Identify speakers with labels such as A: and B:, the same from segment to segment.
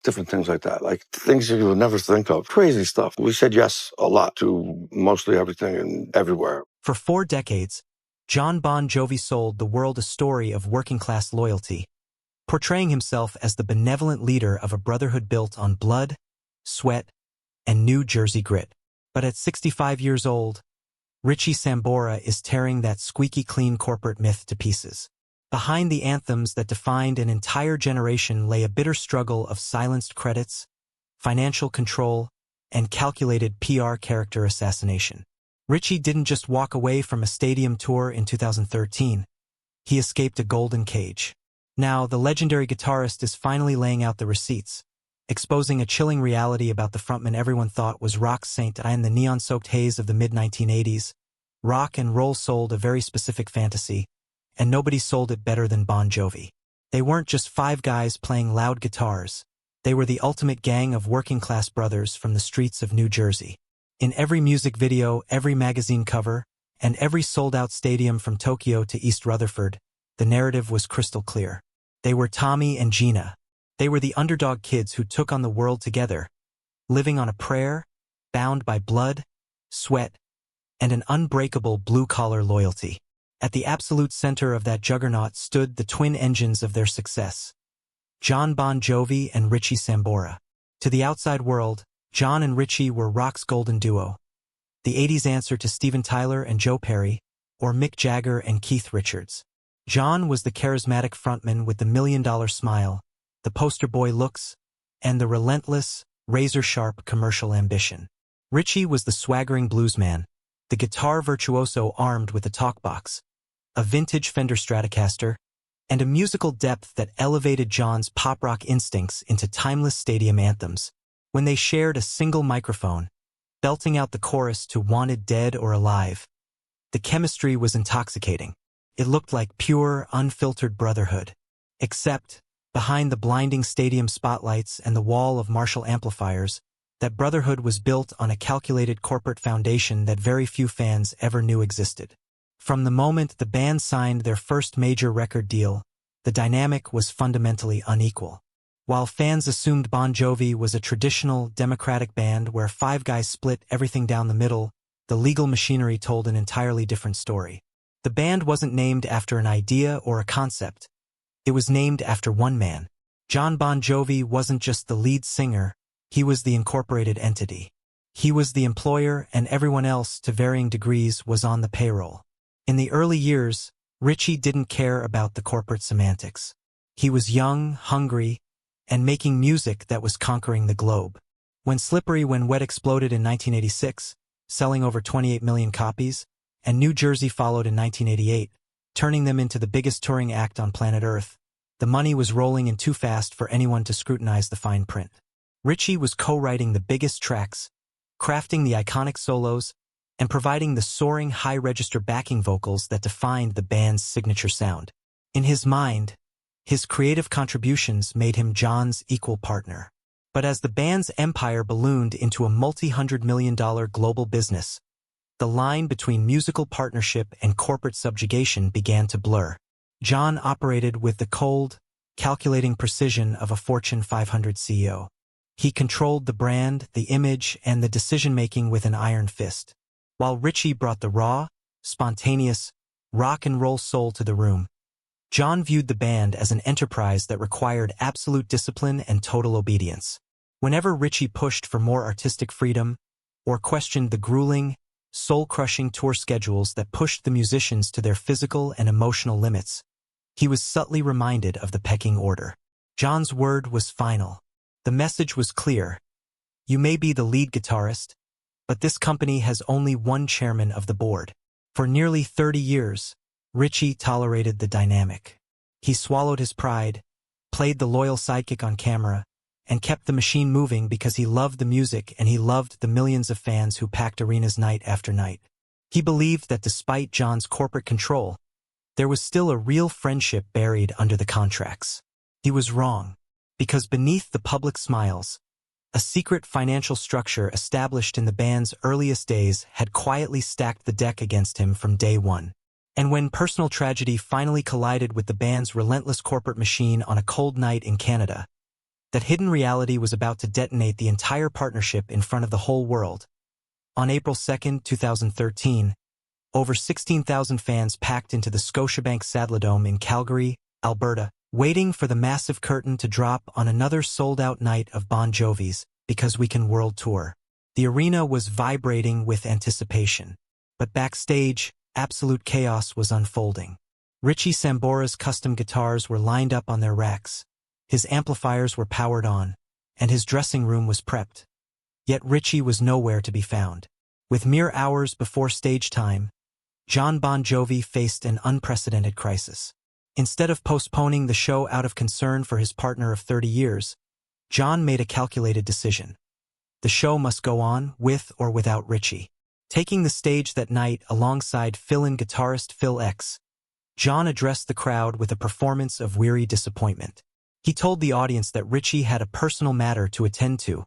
A: different things like that, like things you would never think of. Crazy stuff. We said yes a lot to mostly everything and everywhere.
B: For 4 decades, Jon Bon Jovi sold the world a story of working-class loyalty, portraying himself as the benevolent leader of a brotherhood built on blood, sweat, and New Jersey grit. But at 65 years old, Richie Sambora is tearing that squeaky-clean corporate myth to pieces. Behind the anthems that defined an entire generation lay a bitter struggle of silenced credits, financial control, and calculated PR character assassination. Richie didn't just walk away from a stadium tour in 2013. He escaped a golden cage. Now, the legendary guitarist is finally laying out the receipts, exposing a chilling reality about the frontman everyone thought was rock's saint. In the neon-soaked haze of the mid-1980s, rock and roll sold a very specific fantasy, and nobody sold it better than Bon Jovi. They weren't just 5 guys playing loud guitars. They were the ultimate gang of working-class brothers from the streets of New Jersey. In every music video, every magazine cover, and every sold-out stadium from Tokyo to East Rutherford, the narrative was crystal clear. They were Tommy and Gina. They were the underdog kids who took on the world together, living on a prayer, bound by blood, sweat, and an unbreakable blue-collar loyalty. At the absolute center of that juggernaut stood the twin engines of their success, Jon Bon Jovi and Richie Sambora. To the outside world, Jon and Richie were rock's golden duo, the 80s answer to Steven Tyler and Joe Perry, or Mick Jagger and Keith Richards. Jon was the charismatic frontman with the million-dollar smile, the poster boy looks, and the relentless, razor-sharp commercial ambition. Richie was the swaggering bluesman, the guitar virtuoso armed with a talkbox, a vintage Fender Stratocaster, and a musical depth that elevated Jon's pop-rock instincts into timeless stadium anthems. When they shared a single microphone, belting out the chorus to Wanted Dead or Alive, the chemistry was intoxicating. It looked like pure, unfiltered brotherhood. Except, behind the blinding stadium spotlights and the wall of Marshall amplifiers, that brotherhood was built on a calculated corporate foundation that very few fans ever knew existed. From the moment the band signed their first major record deal, the dynamic was fundamentally unequal. While fans assumed Bon Jovi was a traditional, democratic band where 5 guys split everything down the middle, the legal machinery told an entirely different story. The band wasn't named after an idea or a concept. It was named after one man. Jon Bon Jovi wasn't just the lead singer, he was the incorporated entity. He was the employer, and everyone else, to varying degrees, was on the payroll. In the early years, Richie didn't care about the corporate semantics. He was young, hungry, and making music that was conquering the globe. When Slippery When Wet exploded in 1986, selling over 28 million copies, and New Jersey followed in 1988, turning them into the biggest touring act on planet Earth, the money was rolling in too fast for anyone to scrutinize the fine print. Richie was co-writing the biggest tracks, crafting the iconic solos, and providing the soaring high-register backing vocals that defined the band's signature sound. In his mind, his creative contributions made him Jon's equal partner. But as the band's empire ballooned into a multi-hundred-million-dollar global business, the line between musical partnership and corporate subjugation began to blur. Jon operated with the cold, calculating precision of a Fortune 500 CEO. He controlled the brand, the image, and the decision-making with an iron fist, while Richie brought the raw, spontaneous, rock and roll soul to the room. Jon viewed the band as an enterprise that required absolute discipline and total obedience. Whenever Richie pushed for more artistic freedom, or questioned the grueling, soul-crushing tour schedules that pushed the musicians to their physical and emotional limits, he was subtly reminded of the pecking order. Jon's word was final. The message was clear. You may be the lead guitarist, but this company has only one chairman of the board. For nearly 30 years, Richie tolerated the dynamic. He swallowed his pride, played the loyal sidekick on camera, and kept the machine moving because he loved the music and he loved the millions of fans who packed arenas night after night. He believed that despite Jon's corporate control, there was still a real friendship buried under the contracts. He was wrong, because beneath the public smiles, a secret financial structure established in the band's earliest days had quietly stacked the deck against him from day one. And when personal tragedy finally collided with the band's relentless corporate machine on a cold night in Canada, that hidden reality was about to detonate the entire partnership in front of the whole world. On April 2, 2013, over 16,000 fans packed into the Scotiabank Saddledome in Calgary, Alberta, waiting for the massive curtain to drop on another sold-out night of Bon Jovi's Because We Can World Tour. The arena was vibrating with anticipation. But backstage, absolute chaos was unfolding. Richie Sambora's custom guitars were lined up on their racks. His amplifiers were powered on, and his dressing room was prepped. Yet Richie was nowhere to be found. With mere hours before stage time, Jon Bon Jovi faced an unprecedented crisis. Instead of postponing the show out of concern for his partner of 30 years, Jon made a calculated decision. The show must go on, with or without Richie. Taking the stage that night alongside fill-in guitarist Phil X, Jon addressed the crowd with a performance of weary disappointment. He told the audience that Richie had a personal matter to attend to,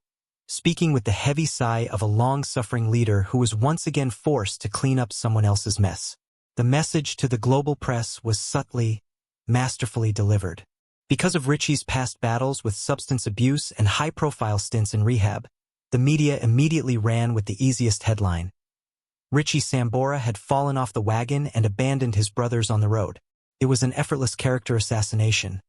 B: speaking with the heavy sigh of a long-suffering leader who was once again forced to clean up someone else's mess. The message to the global press was subtly, masterfully delivered. Because of Richie's past battles with substance abuse and high-profile stints in rehab, the media immediately ran with the easiest headline. Richie Sambora had fallen off the wagon and abandoned his brothers on the road. It was an effortless character assassination,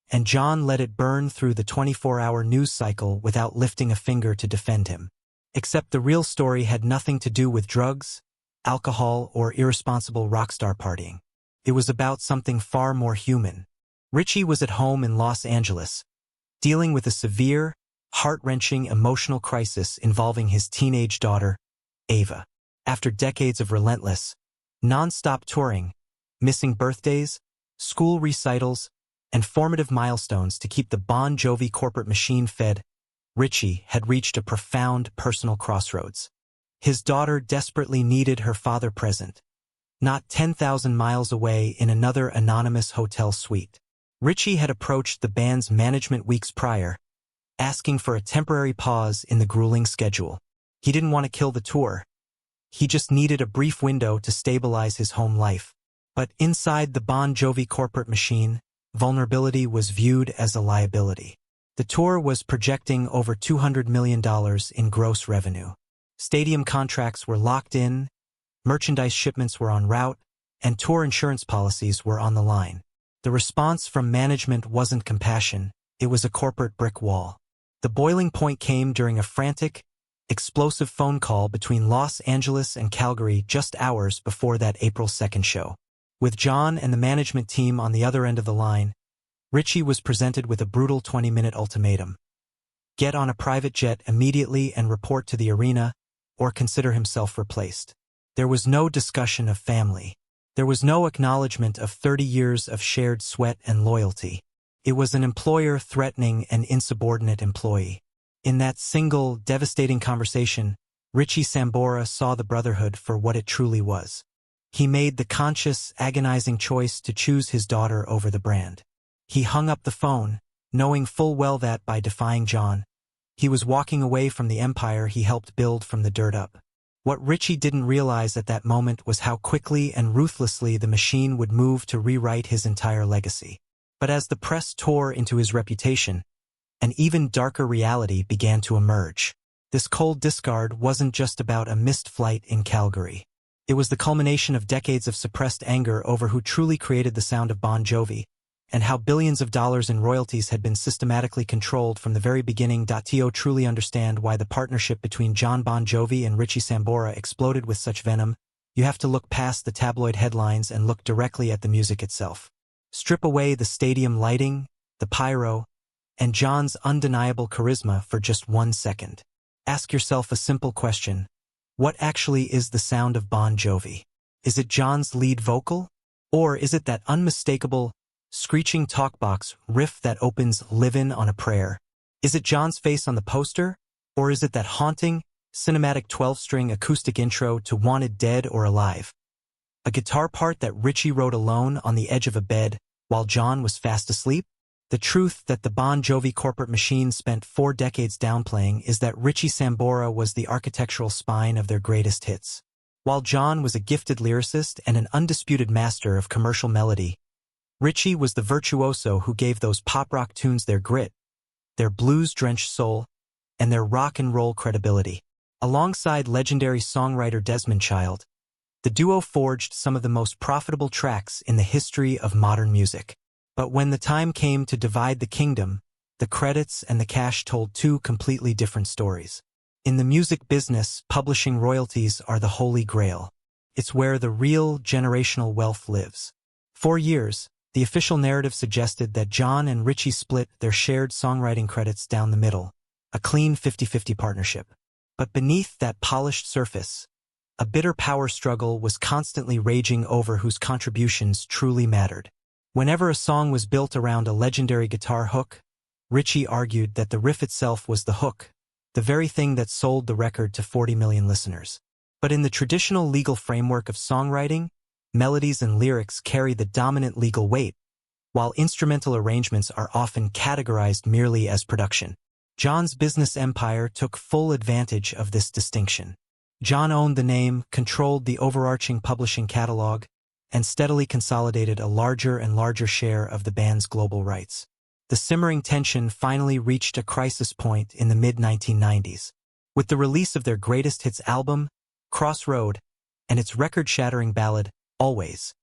B: and Jon let it burn through the 24-hour news cycle without lifting a finger to defend him. Except the real story had nothing to do with drugs, alcohol, or irresponsible rockstar partying. It was about something far more human. Richie was at home in Los Angeles, dealing with a severe, heart-wrenching emotional crisis involving his teenage daughter, Ava. After decades of relentless, non-stop touring, missing birthdays, school recitals, and formative milestones to keep the Bon Jovi corporate machine fed, Richie had reached a profound personal crossroads. His daughter desperately needed her father present, not 10,000 miles away in another anonymous hotel suite. Richie had approached the band's management weeks prior, asking for a temporary pause in the grueling schedule. He didn't want to kill the tour. He just needed a brief window to stabilize his home life. But inside the Bon Jovi corporate machine, vulnerability was viewed as a liability. The tour was projecting over $200 million in gross revenue. Stadium contracts were locked in, merchandise shipments were en route, and tour insurance policies were on the line. The response from management wasn't compassion, it was a corporate brick wall. The boiling point came during a frantic, explosive phone call between Los Angeles and Calgary just hours before that April 2nd show. With Jon and the management team on the other end of the line, Richie was presented with a brutal 20-minute ultimatum. Get on a private jet immediately and report to the arena, or consider himself replaced. There was no discussion of family. There was no acknowledgement of 30 years of shared sweat and loyalty. It was an employer threatening an insubordinate employee. In that single, devastating conversation, Richie Sambora saw the brotherhood for what it truly was. He made the conscious, agonizing choice to choose his daughter over the brand. He hung up the phone, knowing full well that by defying Jon, he was walking away from the empire he helped build from the dirt up. What Richie didn't realize at that moment was how quickly and ruthlessly the machine would move to rewrite his entire legacy. But as the press tore into his reputation, an even darker reality began to emerge. This cold discard wasn't just about a missed flight in Calgary. It was the culmination of decades of suppressed anger over who truly created the sound of Bon Jovi, and how billions of dollars in royalties had been systematically controlled from the very beginning. To truly understand why the partnership between Jon Bon Jovi and Richie Sambora exploded with such venom, you have to look past the tabloid headlines and look directly at the music itself. Strip away the stadium lighting, the pyro, and Jon's undeniable charisma for just 1 second. Ask yourself a simple question. What actually is the sound of Bon Jovi? Is it Jon's lead vocal? Or is it that unmistakable, screeching talkbox riff that opens "Livin' on a Prayer"? Is it Jon's face on the poster? Or is it that haunting, cinematic 12-string acoustic intro to "Wanted Dead or Alive"? A guitar part that Richie wrote alone on the edge of a bed while Jon was fast asleep? The truth that the Bon Jovi corporate machine spent 4 decades downplaying is that Richie Sambora was the architectural spine of their greatest hits. While Jon was a gifted lyricist and an undisputed master of commercial melody, Richie was the virtuoso who gave those pop rock tunes their grit, their blues-drenched soul, and their rock and roll credibility. Alongside legendary songwriter Desmond Child, the duo forged some of the most profitable tracks in the history of modern music. But when the time came to divide the kingdom, the credits and the cash told two completely different stories. In the music business, publishing royalties are the holy grail. It's where the real generational wealth lives. For years, the official narrative suggested that Jon and Richie split their shared songwriting credits down the middle, a clean 50-50 partnership. But beneath that polished surface, a bitter power struggle was constantly raging over whose contributions truly mattered. Whenever a song was built around a legendary guitar hook, Richie argued that the riff itself was the hook, the very thing that sold the record to 40 million listeners. But in the traditional legal framework of songwriting, melodies and lyrics carry the dominant legal weight, while instrumental arrangements are often categorized merely as production. Jon's business empire took full advantage of this distinction. Jon owned the name, controlled the overarching publishing catalog, and steadily consolidated a larger and larger share of the band's global rights. The simmering tension finally reached a crisis point in the mid-1990s. With the release of their greatest hits album, Crossroad, and its record-shattering ballad, Always,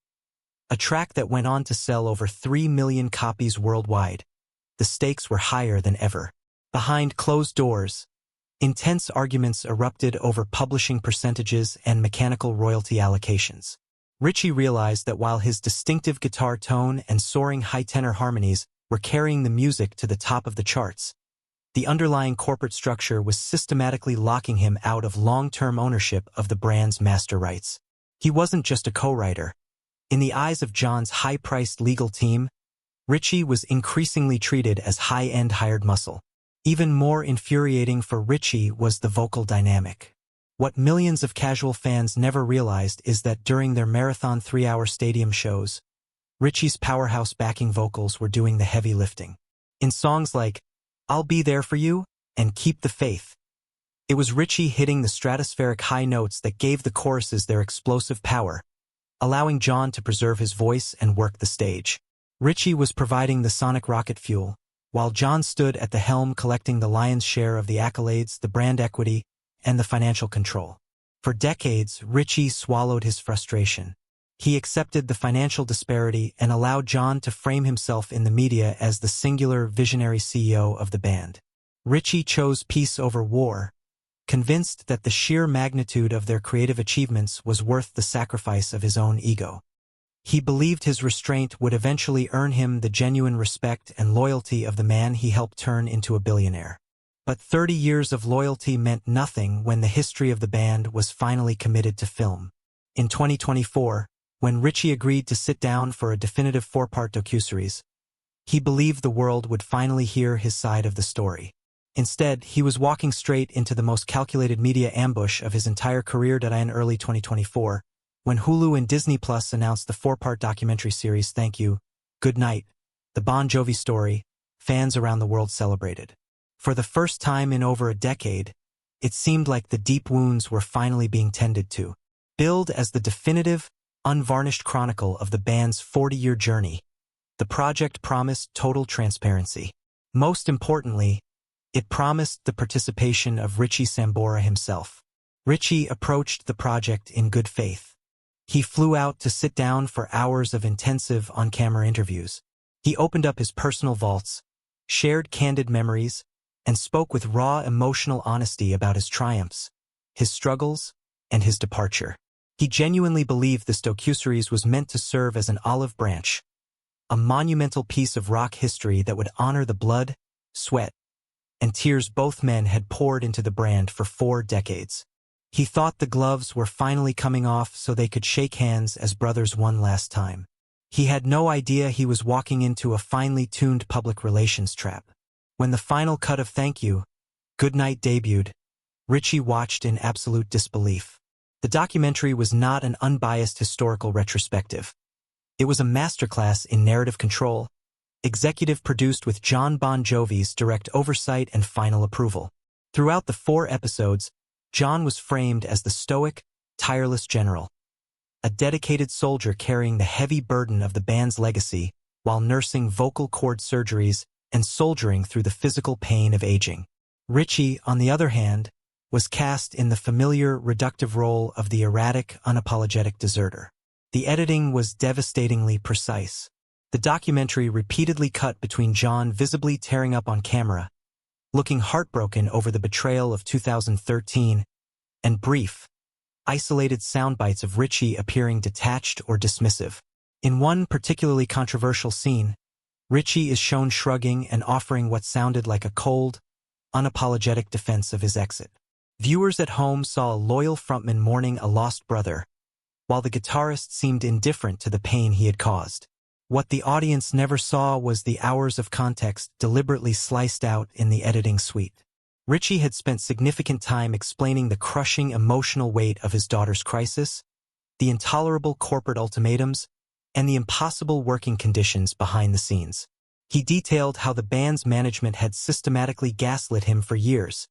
B: a track that went on to sell over 3 million copies worldwide, the stakes were higher than ever. Behind closed doors, intense arguments erupted over publishing percentages and mechanical royalty allocations. Richie realized that while his distinctive guitar tone and soaring high-tenor harmonies were carrying the music to the top of the charts, the underlying corporate structure was systematically locking him out of long-term ownership of the brand's master rights. He wasn't just a co-writer. In the eyes of Jon's high-priced legal team, Richie was increasingly treated as high-end hired muscle. Even more infuriating for Richie was the vocal dynamic. What millions of casual fans never realized is that during their marathon 3-hour stadium shows, Richie's powerhouse backing vocals were doing the heavy lifting. In songs like I'll Be There For You and Keep the Faith, it was Richie hitting the stratospheric high notes that gave the choruses their explosive power, allowing Jon to preserve his voice and work the stage. Richie was providing the sonic rocket fuel, while Jon stood at the helm collecting the lion's share of the accolades, the brand equity, and the financial control. For decades, Richie swallowed his frustration. He accepted the financial disparity and allowed Jon to frame himself in the media as the singular visionary CEO of the band. Richie chose peace over war, convinced that the sheer magnitude of their creative achievements was worth the sacrifice of his own ego. He believed his restraint would eventually earn him the genuine respect and loyalty of the man he helped turn into a billionaire. But 30 years of loyalty meant nothing when the history of the band was finally committed to film. In 2024, when Richie agreed to sit down for a definitive 4-part docuseries, he believed the world would finally hear his side of the story. Instead, he was walking straight into the most calculated media ambush of his entire career in early 2024, when Hulu and Disney Plus announced the 4-part documentary series Thank You, Good Night, the Bon Jovi story. Fans around the world celebrated. For the first time in over a decade, it seemed like the deep wounds were finally being tended to. Billed as the definitive, unvarnished chronicle of the band's 40-year journey, the project promised total transparency. Most importantly, it promised the participation of Richie Sambora himself. Richie approached the project in good faith. He flew out to sit down for hours of intensive on-camera interviews. He opened up his personal vaults, shared candid memories, and spoke with raw emotional honesty about his triumphs, his struggles, and his departure. He genuinely believed this docuseries was meant to serve as an olive branch, a monumental piece of rock history that would honor the blood, sweat, and tears both men had poured into the brand for 4 decades. He thought the gloves were finally coming off so they could shake hands as brothers one last time. He had no idea he was walking into a finely tuned public relations trap. When the final cut of Thank You, Good Night debuted, Richie watched in absolute disbelief. The documentary was not an unbiased historical retrospective. It was a masterclass in narrative control, executive produced with Jon Bon Jovi's direct oversight and final approval. Throughout the 4 episodes, Jon was framed as the stoic, tireless general, a dedicated soldier carrying the heavy burden of the band's legacy while nursing vocal cord surgeries and soldiering through the physical pain of aging. Richie, on the other hand, was cast in the familiar, reductive role of the erratic, unapologetic deserter. The editing was devastatingly precise. The documentary repeatedly cut between Jon visibly tearing up on camera, looking heartbroken over the betrayal of 2013, and brief, isolated soundbites of Richie appearing detached or dismissive. In one particularly controversial scene, Richie is shown shrugging and offering what sounded like a cold, unapologetic defense of his exit. Viewers at home saw a loyal frontman mourning a lost brother, while the guitarist seemed indifferent to the pain he had caused. What the audience never saw was the hours of context deliberately sliced out in the editing suite. Richie had spent significant time explaining the crushing emotional weight of his daughter's crisis, the intolerable corporate ultimatums, and the impossible working conditions behind the scenes. He detailed how the band's management had systematically gaslit him for years,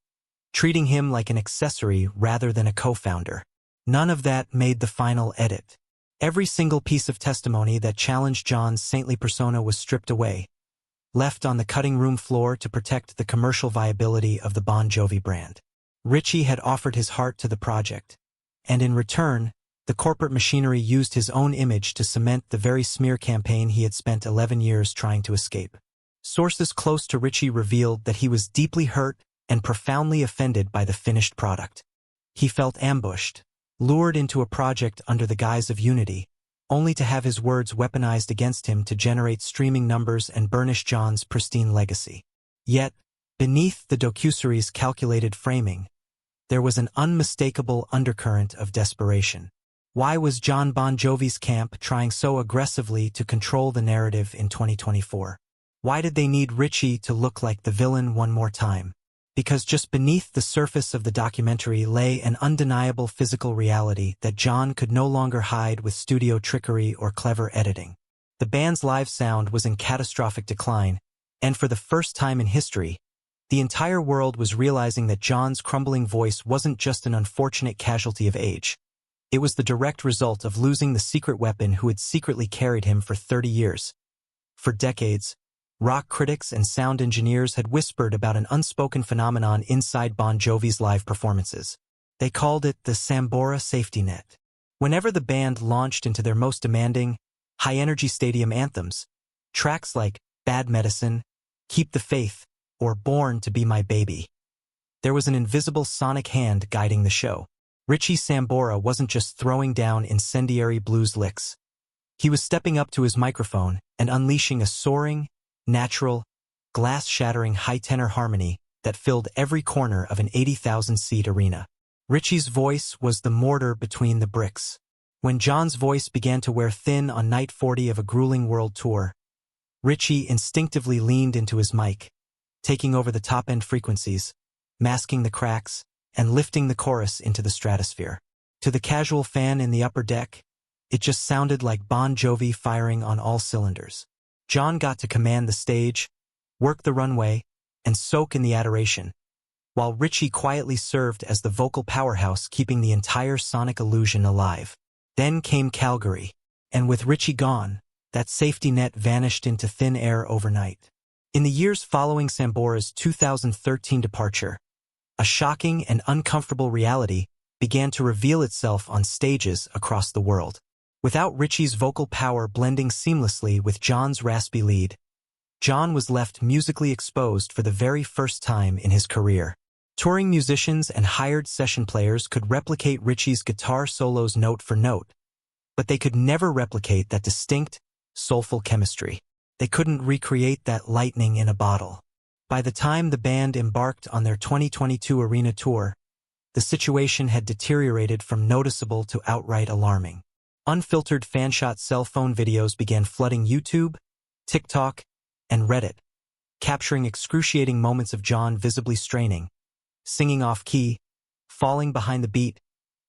B: treating him like an accessory rather than a co-founder. None of that made the final edit. Every single piece of testimony that challenged Jon's saintly persona was stripped away, left on the cutting room floor to protect the commercial viability of the Bon Jovi brand. Richie had offered his heart to the project, and in return, the corporate machinery used his own image to cement the very smear campaign he had spent 11 years trying to escape. Sources close to Richie revealed that he was deeply hurt and profoundly offended by the finished product. He felt ambushed, lured into a project under the guise of unity, only to have his words weaponized against him to generate streaming numbers and burnish Jon's pristine legacy. Yet, beneath the docuserie's calculated framing, there was an unmistakable undercurrent of desperation. Why was Jon Bon Jovi's camp trying so aggressively to control the narrative in 2024? Why did they need Richie to look like the villain one more time? Because just beneath the surface of the documentary lay an undeniable physical reality that Jon could no longer hide with studio trickery or clever editing. The band's live sound was in catastrophic decline, and for the first time in history, the entire world was realizing that Jon's crumbling voice wasn't just an unfortunate casualty of age. It was the direct result of losing the secret weapon who had secretly carried him for 30 years. For decades, rock critics and sound engineers had whispered about an unspoken phenomenon inside Bon Jovi's live performances. They called it the Sambora safety net. Whenever the band launched into their most demanding, high-energy stadium anthems, tracks like Bad Medicine, Keep the Faith, or Born to Be My Baby, there was an invisible sonic hand guiding the show. Richie Sambora wasn't just throwing down incendiary blues licks. He was stepping up to his microphone and unleashing a soaring, natural, glass-shattering high-tenor harmony that filled every corner of an 80,000-seat arena. Richie's voice was the mortar between the bricks. When Jon's voice began to wear thin on night 40 of a grueling world tour, Richie instinctively leaned into his mic, taking over the top-end frequencies, masking the cracks, and lifting the chorus into the stratosphere. To the casual fan in the upper deck, it just sounded like Bon Jovi firing on all cylinders. Jon got to command the stage, work the runway, and soak in the adoration, while Richie quietly served as the vocal powerhouse keeping the entire sonic illusion alive. Then came Calgary, and with Richie gone, that safety net vanished into thin air overnight. In the years following Sambora's 2013 departure, a shocking and uncomfortable reality began to reveal itself on stages across the world. Without Richie's vocal power blending seamlessly with Jon's raspy lead, Jon was left musically exposed for the very first time in his career. Touring musicians and hired session players could replicate Richie's guitar solos note for note, but they could never replicate that distinct, soulful chemistry. They couldn't recreate that lightning in a bottle. By the time the band embarked on their 2022 arena tour, the situation had deteriorated from noticeable to outright alarming. Unfiltered fanshot cell phone videos began flooding YouTube, TikTok, and Reddit, capturing excruciating moments of Jon visibly straining, singing off-key, falling behind the beat,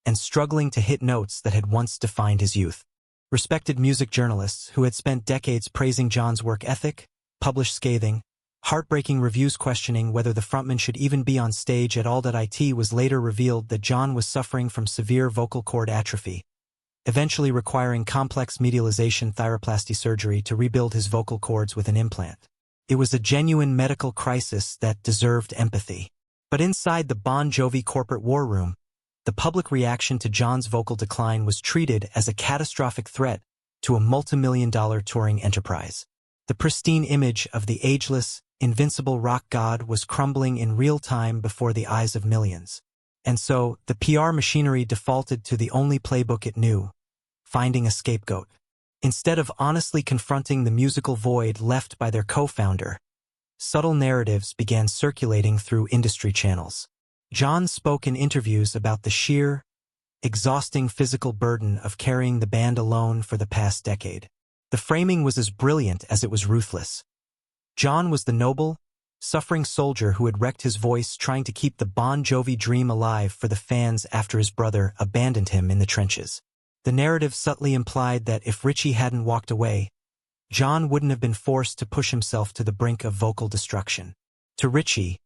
B: and struggling to hit notes that had once defined his youth. Respected music journalists who had spent decades praising Jon's work ethic published scathing, heartbreaking reviews questioning whether the frontman should even be on stage at all. It was later revealed that Jon was suffering from severe vocal cord atrophy, eventually requiring complex medialization thyroplasty surgery to rebuild his vocal cords with an implant. It was a genuine medical crisis that deserved empathy. But inside the Bon Jovi corporate war room, the public reaction to Jon's vocal decline was treated as a catastrophic threat to a multimillion-dollar touring enterprise. The pristine image of the ageless, invincible rock god was crumbling in real time before the eyes of millions. And so, the PR machinery defaulted to the only playbook it knew: finding a scapegoat. Instead of honestly confronting the musical void left by their co-founder, subtle narratives began circulating through industry channels. Jon spoke in interviews about the sheer, exhausting physical burden of carrying the band alone for the past decade. The framing was as brilliant as it was ruthless. Jon was the noble, suffering soldier who had wrecked his voice trying to keep the Bon Jovi dream alive for the fans after his brother abandoned him in the trenches. The narrative subtly implied that if Richie hadn't walked away, Jon wouldn't have been forced to push himself to the brink of vocal destruction. To Richie,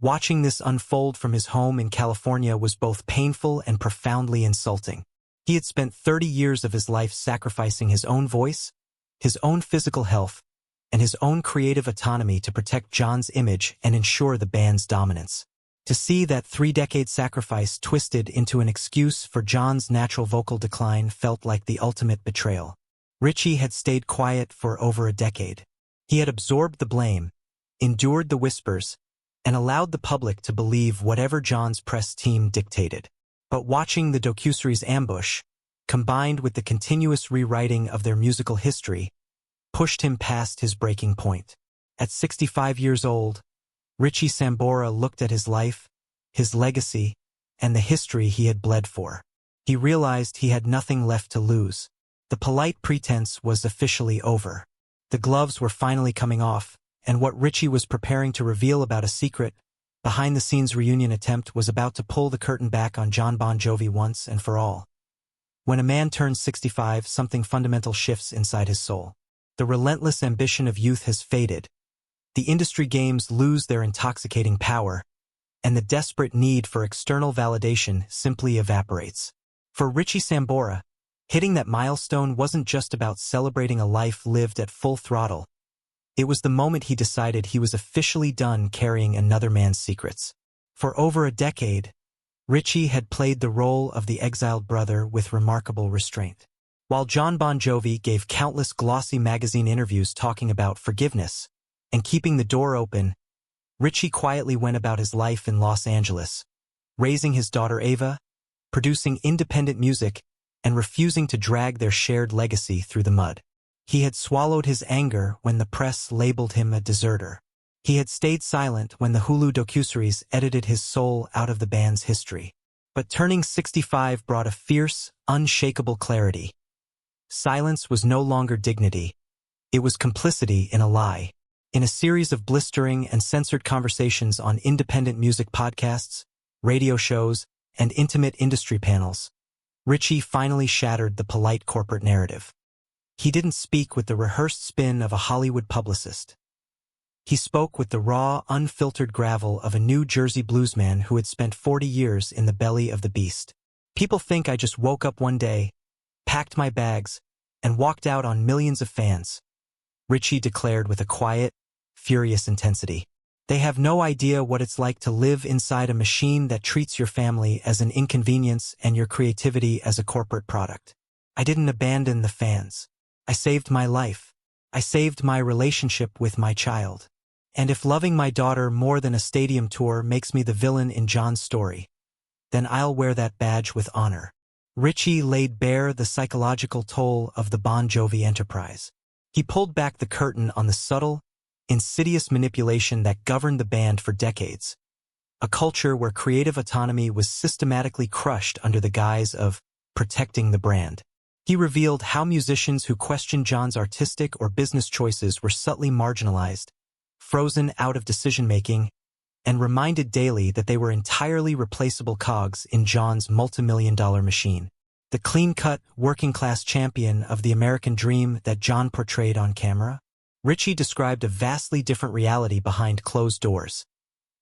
B: watching this unfold from his home in California was both painful and profoundly insulting. He had spent 30 years of his life sacrificing his own voice, his own physical health, and his own creative autonomy to protect Jon's image and ensure the band's dominance. To see that 3-decade sacrifice twisted into an excuse for Jon's natural vocal decline felt like the ultimate betrayal. Richie had stayed quiet for over a decade. He had absorbed the blame, endured the whispers, and allowed the public to believe whatever Jon's press team dictated. But watching the docuseries ambush, combined with the continuous rewriting of their musical history, pushed him past his breaking point. At 65 years old, Richie Sambora looked at his life, his legacy, and the history he had bled for. He realized he had nothing left to lose. The polite pretense was officially over. The gloves were finally coming off, and what Richie was preparing to reveal about a secret, behind-the-scenes reunion attempt was about to pull the curtain back on Jon Bon Jovi once and for all. When a man turns 65, something fundamental shifts inside his soul. The relentless ambition of youth has faded. The industry games lose their intoxicating power, and the desperate need for external validation simply evaporates. For Richie Sambora, hitting that milestone wasn't just about celebrating a life lived at full throttle. It was the moment he decided he was officially done carrying another man's secrets. For over a decade, Richie had played the role of the exiled brother with remarkable restraint. While Jon Bon Jovi gave countless glossy magazine interviews talking about forgiveness and keeping the door open, Richie quietly went about his life in Los Angeles, raising his daughter Ava, producing independent music, and refusing to drag their shared legacy through the mud. He had swallowed his anger when the press labeled him a deserter. He had stayed silent when the Hulu docuseries edited his soul out of the band's history. But turning 65 brought a fierce, unshakable clarity. Silence was no longer dignity. It was complicity in a lie. In a series of blistering and censored conversations on independent music podcasts, radio shows, and intimate industry panels, Richie finally shattered the polite corporate narrative. He didn't speak with the rehearsed spin of a Hollywood publicist. He spoke with the raw, unfiltered gravel of a New Jersey bluesman who had spent 40 years in the belly of the beast. People think I just woke up one day, packed my bags, and walked out on millions of fans, Richie declared with a quiet, furious intensity. They have no idea what it's like to live inside a machine that treats your family as an inconvenience and your creativity as a corporate product. I didn't abandon the fans. I saved my life. I saved my relationship with my child. And if loving my daughter more than a stadium tour makes me the villain in Jon's story, then I'll wear that badge with honor. Richie laid bare the psychological toll of the Bon Jovi enterprise. He pulled back the curtain on the subtle, insidious manipulation that governed the band for decades. A culture where creative autonomy was systematically crushed under the guise of protecting the brand. He revealed how musicians who questioned Jon's artistic or business choices were subtly marginalized, frozen out of decision-making, and reminded daily that they were entirely replaceable cogs in Jon's multimillion-dollar machine. The clean-cut, working-class champion of the American dream that Jon portrayed on camera, Richie described a vastly different reality behind closed doors.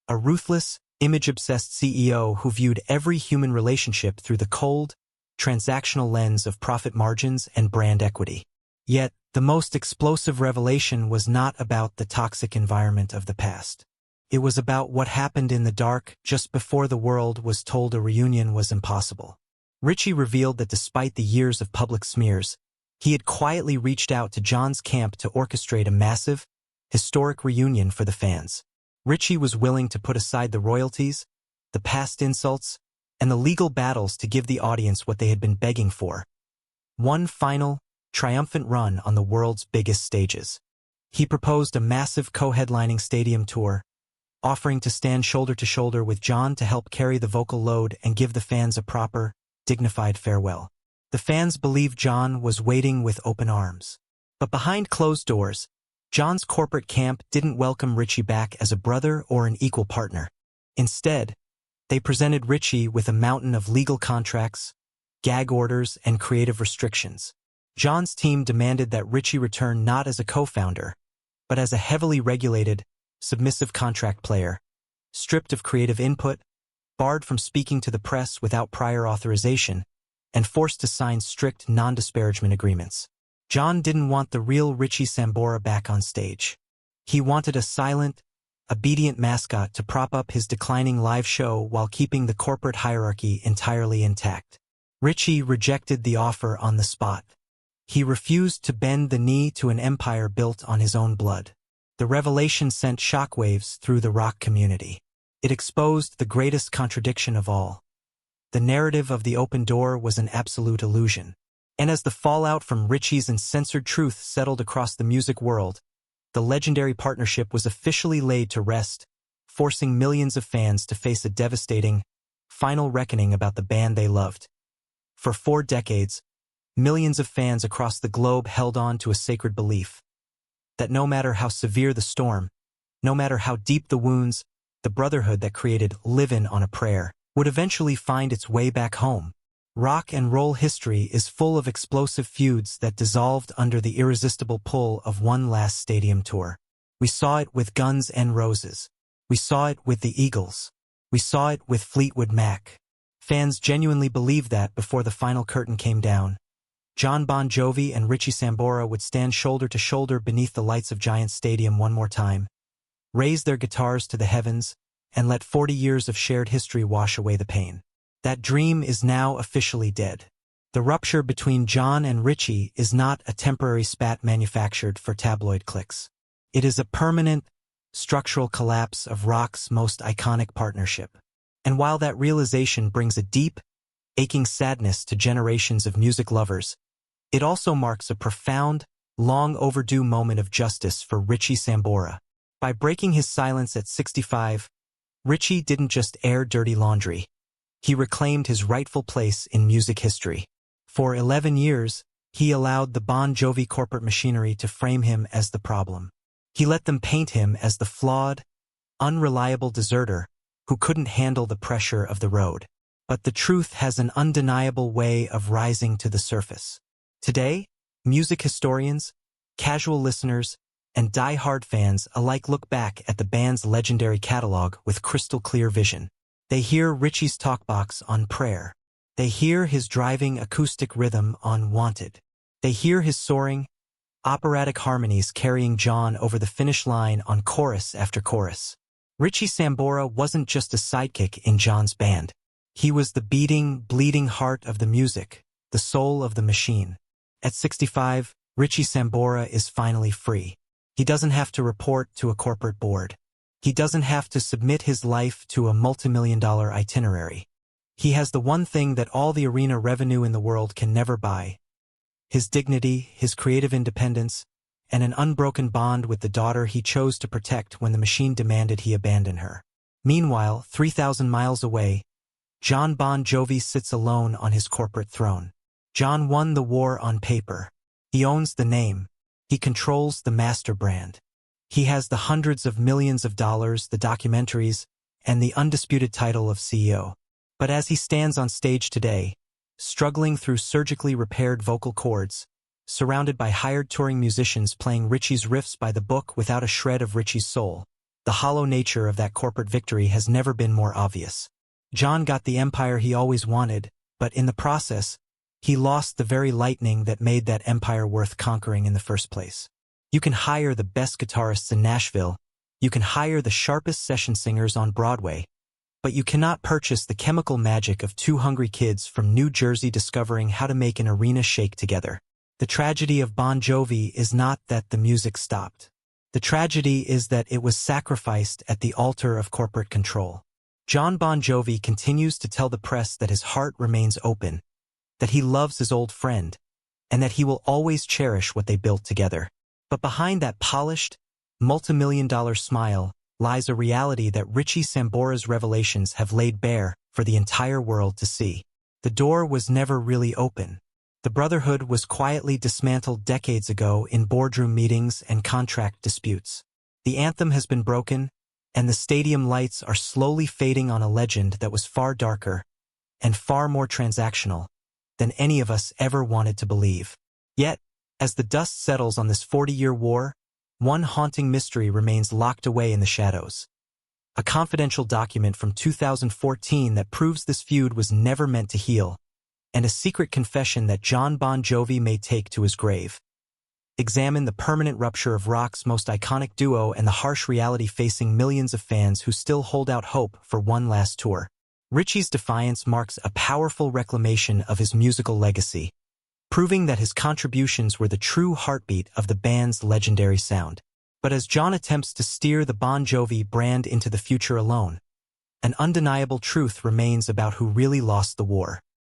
B: A ruthless, image-obsessed CEO who viewed every human relationship through the cold, transactional lens of profit margins and brand equity. Yet, The most explosive revelation was not about the toxic environment of the past. It was about what happened in the dark just before the world was told a reunion was impossible. Richie revealed that despite the years of public smears, he had quietly reached out to Jon's camp to orchestrate a massive, historic reunion for the fans. Richie was willing to put aside the royalties, the past insults, and the legal battles to give the audience what they had been begging for: one final, triumphant run on the world's biggest stages. He proposed a massive co-headlining stadium tour, offering to stand shoulder to shoulder with Jon to help carry the vocal load and give the fans a proper, dignified farewell. The fans believed Jon was waiting with open arms. But behind closed doors, Jon's corporate camp didn't welcome Richie back as a brother or an equal partner. Instead, they presented Richie with a mountain of legal contracts, gag orders, and creative restrictions. Jon's team demanded that Richie return not as a co-founder, but as a heavily regulated, submissive contract player, stripped of creative input, barred from speaking to the press without prior authorization, and forced to sign strict non-disparagement agreements. Jon didn't want the real Richie Sambora back on stage. He wanted a silent, obedient mascot to prop up his declining live show while keeping the corporate hierarchy entirely intact. Richie rejected the offer on the spot. He refused to bend the knee to an empire built on his own blood. The revelation sent shockwaves through the rock community. It exposed the greatest contradiction of all. The narrative of the open door was an absolute illusion. And as the fallout from Richie's uncensored truth settled across the music world, the legendary partnership was officially laid to rest, forcing millions of fans to face a devastating, final reckoning about the band they loved. For 4 decades, millions of fans across the globe held on to a sacred belief that no matter how severe the storm, no matter how deep the wounds, the brotherhood that created "Livin' on a Prayer" would eventually find its way back home. Rock and roll history is full of explosive feuds that dissolved under the irresistible pull of one last stadium tour. We saw it with Guns N' Roses. We saw it with the Eagles. We saw it with Fleetwood Mac. Fans genuinely believed that before the final curtain came down, Jon Bon Jovi and Richie Sambora would stand shoulder to shoulder beneath the lights of Giant Stadium one more time, raise their guitars to the heavens, and let 40 years of shared history wash away the pain. That dream is now officially dead. The rupture between Jon and Richie is not a temporary spat manufactured for tabloid clicks. It is a permanent, structural collapse of rock's most iconic partnership. And while that realization brings a deep, aching sadness to generations of music lovers, it also marks a profound, long overdue moment of justice for Richie Sambora. By breaking his silence at 65, Richie didn't just air dirty laundry. He reclaimed his rightful place in music history. For 11 years, he allowed the Bon Jovi corporate machinery to frame him as the problem. He let them paint him as the flawed, unreliable deserter who couldn't handle the pressure of the road. But the truth has an undeniable way of rising to the surface. Today, music historians, casual listeners, and die-hard fans alike look back at the band's legendary catalog with crystal-clear vision. They hear Richie's talkbox on Prayer. They hear his driving acoustic rhythm on Wanted. They hear his soaring, operatic harmonies carrying Jon over the finish line on chorus after chorus. Richie Sambora wasn't just a sidekick in Jon's band. He was the beating, bleeding heart of the music, the soul of the machine. At 65, Richie Sambora is finally free. He doesn't have to report to a corporate board. He doesn't have to submit his life to a multi-million-dollar itinerary. He has the one thing that all the arena revenue in the world can never buy: his dignity, his creative independence, and an unbroken bond with the daughter he chose to protect when the machine demanded he abandon her. Meanwhile, 3,000 miles away, Jon Bon Jovi sits alone on his corporate throne. Jon won the war on paper. He owns the name. He controls the master brand. He has the hundreds of millions of dollars, the documentaries, and the undisputed title of CEO. But as he stands on stage today, struggling through surgically repaired vocal cords, surrounded by hired touring musicians playing Richie's riffs by the book without a shred of Richie's soul, the hollow nature of that corporate victory has never been more obvious. Jon got the empire he always wanted, but in the process, He lost the very lightning that made that empire worth conquering in the first place. You can hire the best guitarists in Nashville, you can hire the sharpest session singers on Broadway, but you cannot purchase the chemical magic of two hungry kids from New Jersey discovering how to make an arena shake together. The tragedy of Bon Jovi is not that the music stopped. The tragedy is that it was sacrificed at the altar of corporate control. Jon Bon Jovi continues to tell the press that his heart remains open, that he loves his old friend, and that he will always cherish what they built together. But behind that polished, multi-million-dollar smile lies a reality that Richie Sambora's revelations have laid bare for the entire world to see. The door was never really open. The Brotherhood was quietly dismantled decades ago in boardroom meetings and contract disputes. The anthem has been broken, and the stadium lights are slowly fading on a legend that was far darker and far more transactional than any of us ever wanted to believe. Yet, as the dust settles on this 40-year war, one haunting mystery remains locked away in the shadows. A confidential document from 2014 that proves this feud was never meant to heal, and a secret confession that Jon Bon Jovi may take to his grave. Examine the permanent rupture of rock's most iconic duo and the harsh reality facing millions of fans who still hold out hope for one last tour. Richie's defiance marks a powerful reclamation of his musical legacy, proving that his contributions were the true heartbeat of the band's legendary sound. But as Jon attempts to steer the Bon Jovi brand into the future alone, an undeniable truth remains about who really lost the war.